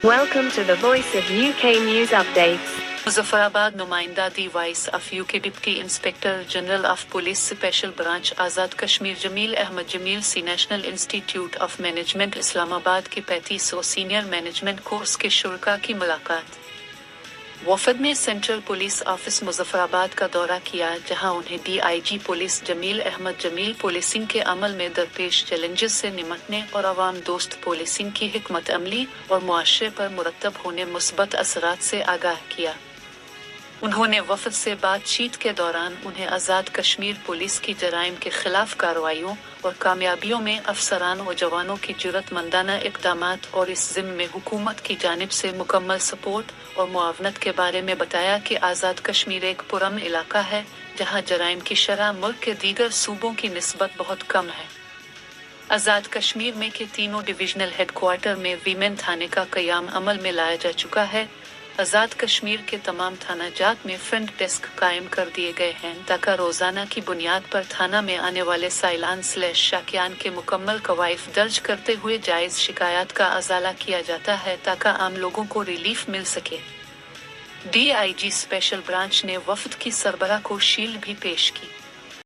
Welcome to the Voice of UK News Updates. Muzaffarabad नुमाइंदा the voice of UK deputy inspector general of police special branch Azad Kashmir Jamil Ahmad Jamil सी national institute of management Islamabad के 3500 senior management course के शुरा की मुलाकात। वफद ने central police office Muzaffarabad का दौरा किया, जहां उन्हें DIG पुलिस जमील अहमद जमील पुलिसिंग के अमल में दरपेश चैलेंजेस से निपटने और अवाम दोस्त पुलिसिंग की हिकमत अमली और मुआशरे पर मुरतब होने मुस्बत असरात से आगाह किया। उन्होंने वफद से बातचीत के दौरान उन्हें आज़ाद कश्मीर पुलिस की जराइम के खिलाफ कार्रवाइयों और कामयाबियों में अफसरान और जवानों की जुर्रतमंदाना इक़दामात और इस ज़िम्मे में हुकूमत की जानिब से मुकम्मल सपोर्ट और मुआवनत के बारे में बताया कि आज़ाद कश्मीर एक पुरअमन इलाका है, जहाँ जराइम की शरह मुल्क के दीगर सूबों की निस्बत बहुत कम है। आज़ाद कश्मीर में के तीनों डिविजनल हेडक्वार्टर में वीमेन थाने का क़याम अमल में लाया जा चुका है। आज़ाद कश्मीर के तमाम थाना जात में फ्रंट डेस्क कायम कर दिए गए हैं, ताकि रोज़ाना की बुनियाद पर थाना में आने वाले साइलान/शाकियान के मुकम्मल कवायफ दर्ज करते हुए जायज़ शिकायत का अजाला किया जाता है, ताकि आम लोगों को रिलीफ मिल सके। DIG स्पेशल ब्रांच ने वफद की सरबराह को शील्ड भी पेश की।